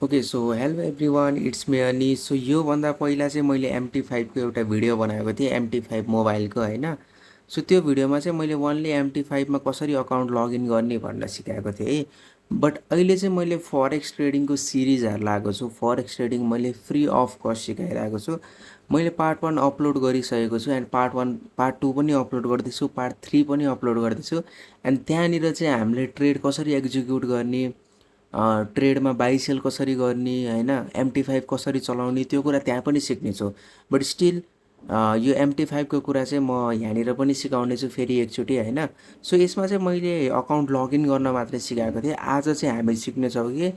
Okay so hello everyone it's me अनि सो योभन्दा पहिला चाहिँ मैले MT5 को एउटा भिडियो बनाएको थिएँ MT5 मोबाइलको होइन। सो त्यो भिडियोमा चाहिँ मैले ओन्ली MT5मा कसरी अकाउन्ट लगइन गर्ने भनेर सिकाएको थिएँ है। बट अहिले चाहिँ मैले फरेक्स ट्रेडिङको सिरिजहरू लगाएको छु। फरेक्स ट्रेडिङ मैले फ्री अफ कस्ट सिकाइरहेको छु। मैले पार्ट 1 अपलोड गरिसकेको छु एन्ड पार्ट 2 पनि अपलोड गर्दैछु, पार्ट 3 पनि अपलोड गर्दैछु। एन्ड त्यहाँनिर चाहिँ हामीले ट्रेड कसरी एक्जिक्युट गर्ने, ट्रेडमा बाई सेल कसरी गर्ने होइन, MT5 कसरी चलाउने त्यो कुरा त्यहाँ पनि सिक्नेछु। बट स्टिल यो MT5को कुरा चाहिँ म यहाँनिर पनि सिकाउनेछु फेरि एकचोटि होइन। सो यसमा चाहिँ मैले अकाउन्ट लगइन गर्न मात्रै सिकाएको थिएँ। आज चाहिँ हामी सिक्नेछौँ कि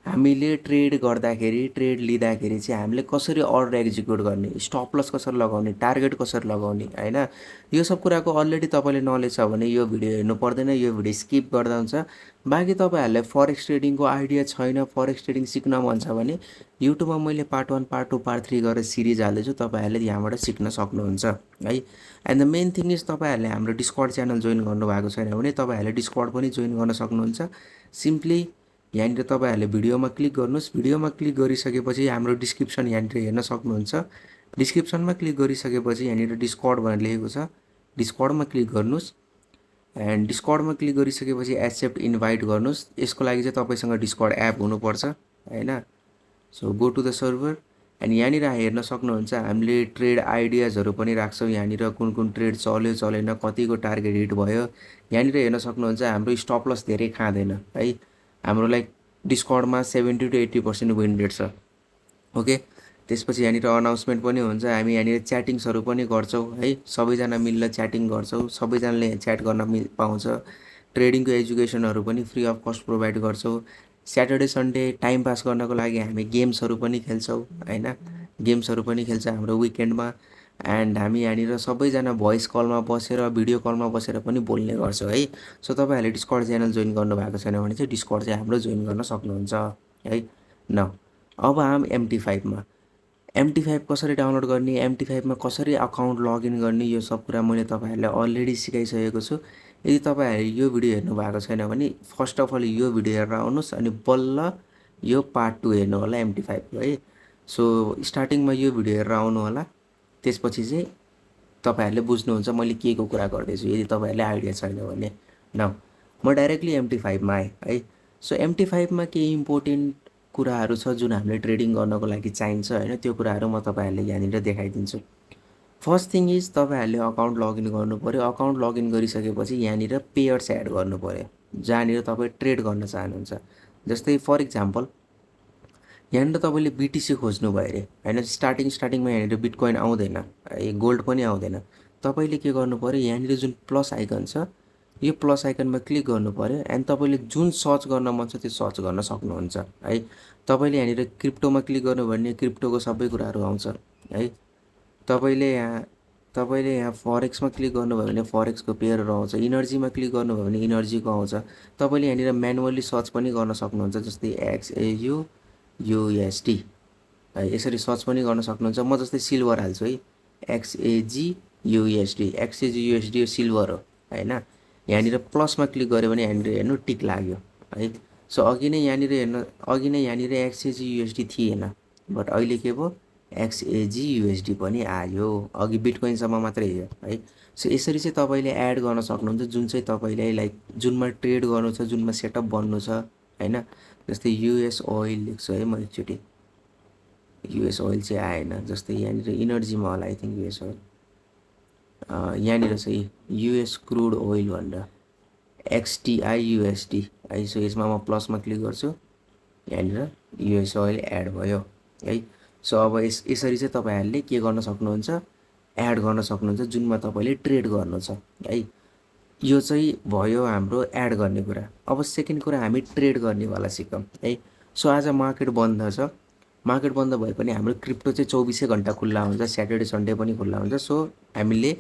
हामीले ट्रेड गर्दाखेरि, ट्रेड लिँदाखेरि चाहिँ हामीले कसरी अर्डर एक्जिक्युट गर्ने, स्टप लस कसरी लगाउने, टार्गेट कसरी लगाउने होइन। यो सब कुराको अलरेडी तपाईँले नलेज छ भने यो भिडियो हेर्नु पर्दैन, यो भिडियो स्किप गर्दा हुन्छ। बाँकी तपाईँहरूलाई फरेक्स ट्रेडिङको आइडिया छैन, फरेक्स ट्रेडिङ सिक्न मन छ भने युट्युबमा मैले पार्ट 1, पार्ट 2, पार्ट 3 गरेर सिरिज हाल्दैछु, तपाईँहरूले यहाँबाट सिक्न सक्नुहुन्छ है। And the main thing is तपाईँहरूले हाम्रो डिस्कर्ड च्यानल जोइन गर्नुभएको छैन भने तपाईँहरूले डिस्कर्ड पनि जोइन गर्न सक्नुहुन्छ। सिम्पली यहाँनिर तपाईँहरूले भिडियोमा क्लिक गर्नुहोस्। भिडियोमा क्लिक गरिसकेपछि हाम्रो डिस्क्रिप्सन यहाँनिर हेर्न सक्नुहुन्छ। डिस्क्रिप्सनमा क्लिक गरिसकेपछि यहाँनिर डिस्कर्ड भनेर लेखेको छ, डिस्कर्डमा क्लिक गर्नुहोस्। एन्ड डिस्कर्डमा क्लिक गरिसकेपछि एक्सेप्ट इन्भाइट गर्नुहोस्। यसको लागि चाहिँ तपाईँसँग डिस्कर्ड एप हुनुपर्छ होइन। So go to the server and यहाँनिर हेर्न सक्नुहुन्छ हामीले ट्रेड आइडियाजहरू पनि राख्छौँ। यहाँनिर कुन कुन ट्रेड चल्यो चलेन, कतिको टार्गेट हिट भयो, यहाँनिर हेर्न सक्नुहुन्छ। हाम्रो स्टप लस धेरै खाँदैन है। हाम्रो लाइक डिस्कर्डमा 70 to 80% विन रेट छ। ओके, त्यसपछि यहाँनिर अनाउन्समेन्ट पनि हुन्छ। हामी यहाँनिर च्याटिङ्सहरू पनि गर्छौँ है, सबैजना मिलेर च्याटिङ गर्छौँ, सबैजनाले च्याट गर्न पाउँछ। ट्रेडिङको एजुकेसनहरू पनि फ्री अफ कस्ट प्रोभाइड गर्छौँ। स्याटरडे सन्डे टाइम पास गर्नको लागि हामी गेम्सहरू पनि खेल्छौँ होइन, गेम्सहरू पनि खेल्छ हाम्रो विकेन्डमा। एन्ड हामी यहाँनिर सबैजना भोइस कलमा बसेर, भिडियो कलमा बसेर पनि बोल्ने गर्छौँ है। सो तपाईँहरूले डिस्कर्ड च्यानल जोइन गर्नुभएको छैन भने चाहिँ डिस्कर्ड चाहिँ हाम्रो जोइन गर्न सक्नुहुन्छ है। न अब हामी MT5 कसरी डाउनलोड गर्ने, MT5मा कसरी अकाउन्ट लगइन गर्ने, यो सब कुरा मैले तपाईँहरूलाई अलरेडी सिकाइसकेको छु। यदि तपाईँहरूले यो भिडियो हेर्नुभएको छैन भने फर्स्ट अफ अल यो भिडियो हेरेर आउनुहोस् अनि बल्ल यो पार्ट 2 हेर्नु होला MT5को है। सो स्टार्टिङमा यो भिडियो हेरेर आउनु होला, त्यसपछि चाहिँ तपाईँहरूले बुझ्नुहुन्छ मैले के को कुरा गर्दैछु यदि तपाईँहरूले आइडिया छैन भने। न म डाइरेक्टली MT5मा आएँ है। सो MT5मा केही इम्पोर्टेन्ट कुराहरू छ जुन हामीले ट्रेडिङ गर्नको लागि चाहिन्छ होइन, त्यो कुराहरू म तपाईँहरूले यहाँनिर देखाइदिन्छु। फर्स्ट थिङ इज तपाईँहरूले अकाउन्ट लगइन गर्नु पऱ्यो। अकाउन्ट लगइन गरिसकेपछि यहाँनिर पेयर्स एड गर्नु पऱ्यो जहाँनिर तपाईँ ट्रेड गर्न चाहनुहुन्छ। जस्तै फर इक्जाम्पल यहाँनिर तपाईँले BTC खोज्नु भयो अरे होइन, स्टार्टिङमा यहाँनिर बिटकोइन आउँदैन, गोल्ड पनि आउँदैन। तपाईँले के गर्नु पऱ्यो, यहाँनिर जुन प्लस आइकन छ यो प्लस आइकनमा क्लिक गर्नु पऱ्यो एन्ड तपाईँले जुन सर्च गर्न मन छ त्यो सर्च गर्न सक्नुहुन्छ है। तपाईँले यहाँनिर क्रिप्टोमा क्लिक गर्नुभयो भने क्रिप्टोको सबै कुराहरू आउँछ है। तपाईँले यहाँ फरेक्समा क्लिक गर्नुभयो भने फरेक्सको पेयरहरू आउँछ। इनर्जीमा क्लिक गर्नुभयो भने इनर्जीको आउँछ। तपाईँले यहाँनिर म्यानुअली सर्च पनि गर्न सक्नुहुन्छ, जस्तै XAU USD है, यसरी सर्च पनि गर्न सक्नुहुन्छ। म जस्तै सिल्भर हाल्छु है, XAG USD, XAG USD यो सिल्भर हो होइन। यहाँनिर प्लसमा क्लिक गऱ्यो भने यहाँनिर हेर्नु टिक लाग्यो है। सो अघि नै यहाँनिर XAG USD थिएन, बट अहिले के भयो, XAG USD पनि आयो। अघि बिटकोइनसम्म मात्रै हो है। सो यसरी चाहिँ तपाईँले एड गर्न सक्नुहुन्छ जुन चाहिँ तपाईँलाई लाइक जुनमा ट्रेड गर्नु छ, जुनमा सेटअप बन्नु छ होइन। जस्तै US ओइल लेख्छु है म एकचोटि, US ओइल चाहिँ आएन। जस्तै यहाँनिर इनर्जीमा होला आई थिङ्क US ओइल, यहाँनिर चाहिँ US क्रुड ओइल भनेर XTI USD है। सो यसमा म प्लसमा क्लिक गर्छु, यहाँनिर US ओइल एड भयो है। सो अब यसरी चाहिँ तपाईँहरूले के गर्न सक्नुहुन्छ, एड गर्न सक्नुहुन्छ जुनमा तपाईँले ट्रेड गर्नु छ है। यो चाहिँ भयो हाम्रो एड गर्ने कुरा। अब सेकेन्ड कुरा हामी ट्रेड गर्नेवाला सिकौँ है। सो आज मार्केट बन्द छ, मार्केट बन्द भए पनि हाम्रो क्रिप्टो चाहिँ 24 घन्टा खुल्ला हुन्छ, स्याटरडे सन्डे पनि खुल्ला हुन्छ। सो हामीले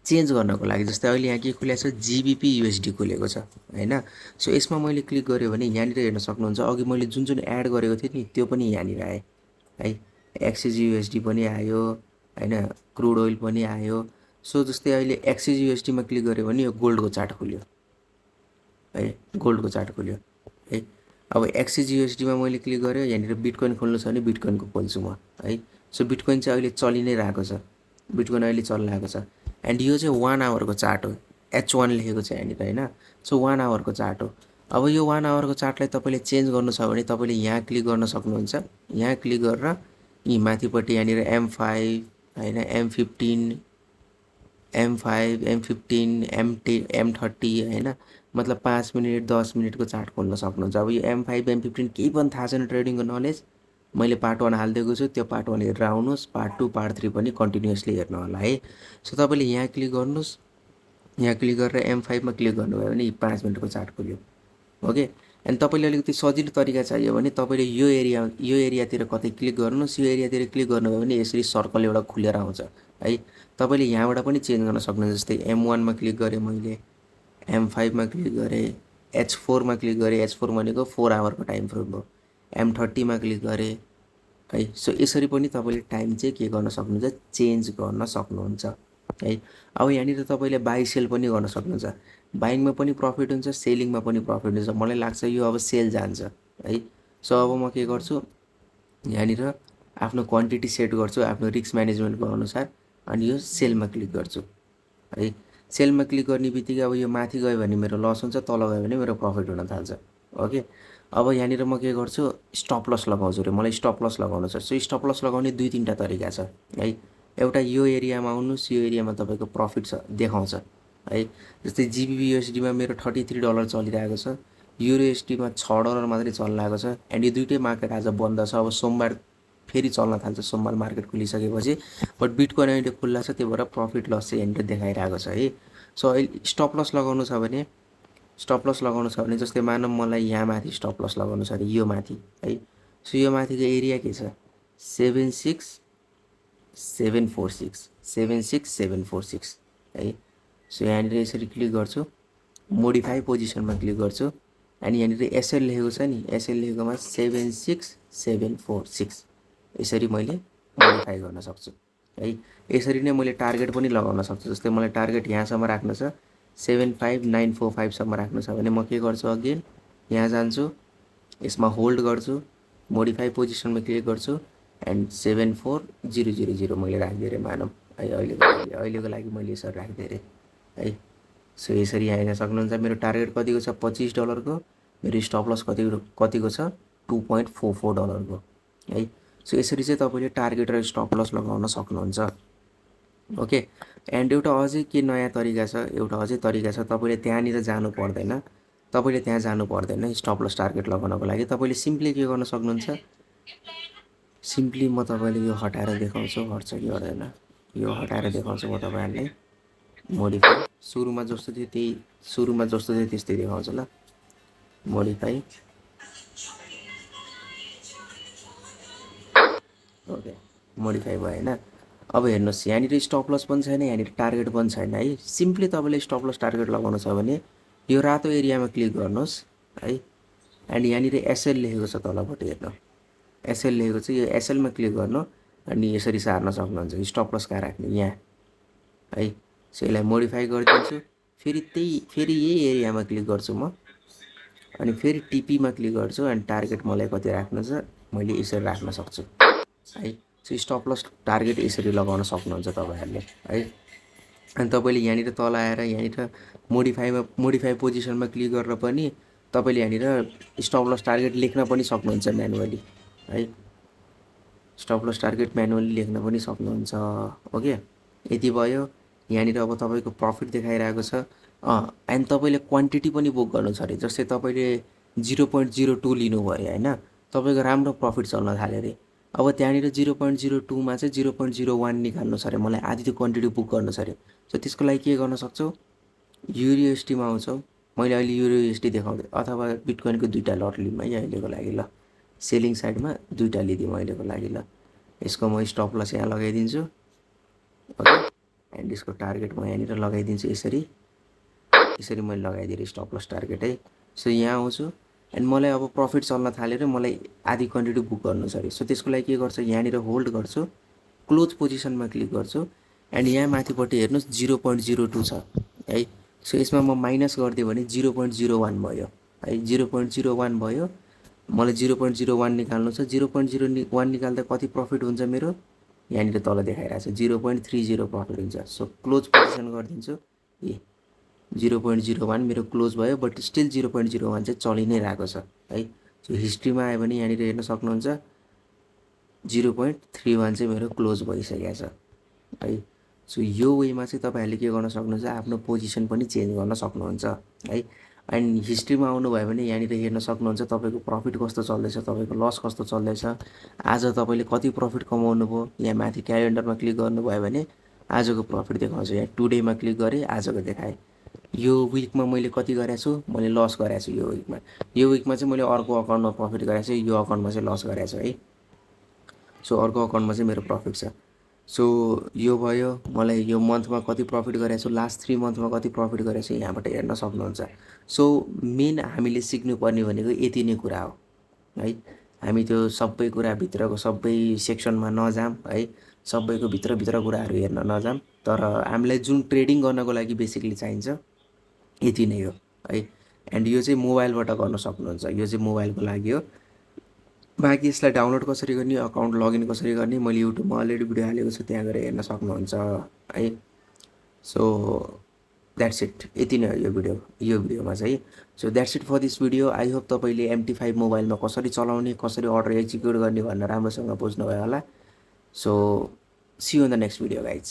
चेन्ज गर्नको लागि जस्तै अहिले यहाँ के खुलेको छ, GBP USD खुलेको छ होइन। सो यसमा मैले क्लिक गरेँ भने यहाँनिर हेर्न सक्नुहुन्छ अघि मैले जुन एड गरेको थिएँ नि त्यो पनि यहाँनिर आएँ है। XAG USD पनि आयो होइन, क्रुड ओइल पनि आयो। सो जस्तै अहिले XAG USD क्लिक गऱ्यो भने यो गोल्डको चार्ट खुल्यो है, गोल्डको चार्ट खुल्यो है। अब XCGUSDमा मैले क्लिक गरेँ, यहाँनिर बिटकोइन खोल्नु छ भने बिटकोइनको खोल्छु म है। सो बिटकोइन चाहिँ अहिले चलि नै रहेको छ, बिटकोइन अहिले चलिरहेको छ। एन्ड यो चाहिँ 1 आवरको चार्ट हो, H1 लेखेको छ यहाँनिर होइन। सो 1 आवरको चार्ट हो। अब यो 1 आवरको चार्टलाई तपाईँले चेन्ज गर्नु छ भने तपाईँले यहाँ क्लिक गर्न सक्नुहुन्छ। यहाँ क्लिक गरेर यी माथिपट्टि यहाँनिर M5 होइन, M15, M30 होइन, मतलब 5 मिनट 10 मिनटको चार्ट खोल्न सक्नुहुन्छ। अब यो M5 M15 केही पनि थाहा छैन ट्रेडिङको नलेज, मैले पार्ट 1 हालिदिएको छु, त्यो पार्ट 1 हेरेर आउनुहोस्। पार्ट 2 पार्ट 3 पनि कन्टिन्युसली हेर्नु होला है। सो तपाईँले यहाँ क्लिक गर्नुहोस्, यहाँ क्लिक गरेर M5 मा क्लिक गर्नुभयो भने 5 मिनटको चार्ट खोल्यो। ओके, एन्ड तपाईँले अलिकति सजिलो तरिका चाहियो भने तपाईँले यो एरियातिर कतै क्लिक गर्नुहोस्। यो एरियातिर क्लिक गर्नुभयो भने यसरी सर्कल एउटा खुलेर आउँछ है। तपाईँले यहाँबाट पनि चेन्ज गर्न सक्नुहुन्छ। जस्तै M1 मा क्लिक गरेँ मैले, M5 मा क्लिक गरेँ, H4 मा क्लिक गरेँ। H4 भनेको 4 आवरको टाइम फ्रेम हो। M30 मा क्लिक गरेँ है। सो यसरी पनि तपाईँले टाइम चाहिँ के गर्न सक्नुहुन्छ, चेन्ज गर्न सक्नुहुन्छ है। अब यहाँनिर तपाईँले बाई सेल पनि गर्न सक्नुहुन्छ। बाइङमा पनि प्रफिट हुन्छ, सेलिङमा पनि प्रफिट हुन्छ। मलाई लाग्छ यो अब सेल जान्छ है। सो अब म के गर्छु, यहाँनिर आफ्नो क्वान्टिटी सेट गर्छु आफ्नो रिस्क म्यानेजमेन्टको अनुसार, अनि यो सेलमा क्लिक गर्छु है। सेलमा क्लिक गर्ने बित्तिकै अब यो माथि गयो भने मेरो लस हुन्छ, तल गयो भने मेरो प्रफिट हुन थाल्छ। ओके, अब यहाँनिर म के गर्छु, स्टप लस लगाउँछु रे, मलाई स्टप लस लगाउनु छ। सो स्टप लस लगाउने 2-3टा तरिका छ है। एउटा यो एरियामा आउनुहोस्, यो एरियामा तपाईँको प्रफिट छ देखाउँछ है। जस्तै GBP/USD मेरो $33 चलिरहेको छ, EUR/USD मा $6 मात्रै चलिरहेको छ। एन्ड यो दुइटै मार्केट आज बन्द छ। अब सोमबार फेरि चल्न थाल्छ, सोमबार मार्केट खुलिसकेपछि। बट बिटकोइन अहिले खुल्ला छ, त्यही भएर प्रफिट लस चाहिँ यहाँनिर देखाइरहेको छ है। सो अहिले स्टप लस लगाउनु छ भने, जस्तै मानौँ मलाई यहाँ माथि स्टप लस लगाउनु छ अरे, यो माथि है। सो यो माथिको एरिया के छ, 76746 है। सो यहाँनिर यसरी क्लिक गर्छु, मोडिफाई पोजिसनमा क्लिक गर्छु, अनि यहाँनिर एसएल लेखेको छ नि, एसएल लेखेकोमा 76746 यसरी मैले मोडिफाई गर्न सक्छु है। यसरी नै मैले टार्गेट पनि लगाउन सक्छु। जस्तै मलाई टार्गेट यहाँसम्म राख्नु छ, 75945 सम्म राख्नु छ भने म के गर्छु, अगेन यहाँ जान्छु, यसमा होल्ड गर्छु, मोडिफाई पोजिसनमा क्लिक गर्छु, एन्ड 74000 मैले राखिदिएँ रे मानौँ है। अहिलेको लागि मैले यसरी राखिदिएँ रे है। सो यसरी यहाँ हेर्न सक्नुहुन्छ मेरो टार्गेट कतिको छ, $25 को। मेरो स्टप लस कतिको छ, $2.44 को है। सो यसरी चाहिँ तपाईँले टार्गेट र स्टप लस लगाउन सक्नुहुन्छ। ओके, एन्ड एउटा अझै के नयाँ तरिका छ, तपाईँले त्यहाँनिर जानु पर्दैन, स्टप लस टार्गेट लगाउनको लागि। तपाईँले सिम्पली के गर्न सक्नुहुन्छ, सिम्पली म तपाईँले यो हटाएर देखाउँछु, हट्छ कि हट्दैन, यो हटाएर देखाउँछु म तपाईँहरूलाई। मोडिफाई सुरुमा जस्तो थियो त्यस्तै देखाउँछु ल। मोडिफाई, ओके, मोडिफाई भयो होइन। अब हेर्नुहोस्, यहाँनिर स्टप लस पनि छैन, यहाँनिर टार्गेट पनि छैन है। सिम्पली तपाईँले स्टप लस टार्गेट लगाउनु छ भने यो रातो एरियामा क्लिक गर्नुहोस् है। एन्ड यहाँनिर एसएल लेखेको छ तलपट्टि, हेर्नु एसएल लेखेको छ, यो एसएलमा क्लिक गर्नु, अनि यसरी सार्न सक्नुहुन्छ। स्टप लस कहाँ राख्ने, यहाँ है। सो यसलाई मोडिफाई गरिदिन्छु, फेरि यही एरियामा क्लिक गर्छु म, अनि फेरि टिपीमा क्लिक गर्छु, अनि टार्गेट मलाई कति राख्नु छ मैले यसरी राख्न सक्छु है। सो स्टप लस टार्गेट यसरी लगाउन सक्नुहुन्छ तपाईँहरूले है। अनि तपाईँले यहाँनिर तल आएर यहाँनिर मोडिफाई पोजिसनमा क्लिक गरेर पनि तपाईँले यहाँनिर स्टप लस टार्गेट लेख्न पनि सक्नुहुन्छ म्यानुअली है। स्टप लस टार्गेट म्यानुअली लेख्न पनि सक्नुहुन्छ। ओके, यति भयो। यहाँनिर अब तपाईँको प्रफिट देखाइरहेको छ। एन्ड तपाईँले क्वान्टिटी पनि बुक गर्नु छ अरे। जस्तै तपाईँले 0.02 लिनुभयो होइन, तपाईँको राम्रो प्रफिट चल्न थाल्यो अरे। अब त्यहाँनिर 0.02 मा चाहिँ 0.01 निकाल्नु छ अरे, मलाई आधी त्यो क्वान्टिटी बुक गर्नु छ अरे। सो त्यसको लागि के गर्न सक्छौ, EUR/USD मा आउँछौ। मैले अहिले EUR/USD देखाउँदै, अथवा बिटकोइनको 2टा लट लिउँ है अहिलेको लागि ल। सेलिङ साइडमा 2टा लिदिउँ अहिलेको लागि ल। यसको म स्टप लस यहाँ लगाइदिन्छु। ओके, एन्ड यसको टार्गेट म यहाँनिर लगाइदिन्छु, यसरी मैले लगाइदिएँ स्टप लस टार्गेट है। सो यहाँ आउँछु, एन्ड मलाई अब प्रफिट चल्न थालेर मलाई आधी क्वान्टिटी बुक गर्नु छ अरे। सो त्यसको लागि के गर्छु, यहाँनिर होल्ड गर्छु, क्लोज पोजिसनमा क्लिक गर्छु, एन्ड यहाँ माथिपट्टि हेर्नुहोस् 0.02 छ है। सो यसमा म माइनस गरिदिएँ भने 0.01 भयो है, 0.01 भयो। मलाई 0.01 निकाल्नु छ। 0.01 निकाल्दा कति प्रफिट हुन्छ मेरो? यहाँनिर तल देखाइरहेको छ 0.30 प्रफिट हुन्छ। सो क्लोज पोजिसन गरिदिन्छु। ए 0.01 मेरो क्लोज भयो, बट स्टिल 0.01 चाहिँ चलि नै रहेको छ है। सो हिस्ट्रीमा आयो भने यहाँनिर हेर्न सक्नुहुन्छ 0.31 चाहिँ मेरो क्लोज भइसकेको छ है। सो यो वेमा चाहिँ तपाईँहरूले के गर्न सक्नुहुन्छ, आफ्नो पोजिसन पनि चेन्ज गर्न सक्नुहुन्छ है। एन्ड हिस्ट्रीमा आउनुभयो भने यहाँनिर हेर्न सक्नुहुन्छ तपाईँको प्रफिट कस्तो चल्दैछ, तपाईँको लस कस्तो चल्दैछ, आज तपाईँले कति प्रफिट कमाउनु भयो। यहाँ माथि क्यालेन्डरमा क्लिक गर्नुभयो भने आजको प्रफिट देखाउँछ। यहाँ टुडेमा क्लिक गरेँ, आजको देखाएँ। यो विकमा मैले कति गरेको छु, मैले लस गरेको छु। यो विकमा चाहिँ मैले अर्को अकाउन्टमा प्रफिट गरेको छु, यो अकाउन्टमा चाहिँ लस गरेको छु है। सो अर्को अकाउन्टमा चाहिँ मेरो प्रफिट छ। सो यो भयो। मलाई यो मन्थमा कति प्रफिट गरेको छु, लास्ट 3 मन्थमा कति प्रफिट गरेको छु, यहाँबाट हेर्न सक्नुहुन्छ। सो मेन हामीले सिक्नुपर्ने भनेको यति नै कुरा हो है। हामी त्यो सबै कुराभित्रको सबै सेक्सनमा नजाऊँ है, सबैको भित्र कुराहरू हेर्न नजाऊँ। तर हामीलाई जुन ट्रेडिङ गर्नको लागि बेसिकली चाहिन्छ यति नै हो है। एन्ड यो चाहिँ मोबाइलबाट गर्न सक्नुहुन्छ, यो चाहिँ मोबाइलको लागि हो। बाँकी यसलाई डाउनलोड कसरी गर्ने, अकाउन्ट लगइन कसरी गर्ने, मैले युट्युबमा अलरेडी भिडियो हालेको छु, त्यहाँ गएर हेर्न सक्नुहुन्छ है। सो द्याट्स इट, यति नै हो यो भिडियोमा चाहिँ। So that's it for this video. I hope तपाईँले MT5 मोबाइलमा कसरी चलाउने, कसरी अर्डर एक्जिक्युट गर्ने भनेर राम्रोसँग बुझ्नुभयो होला। So see you in the next video guys.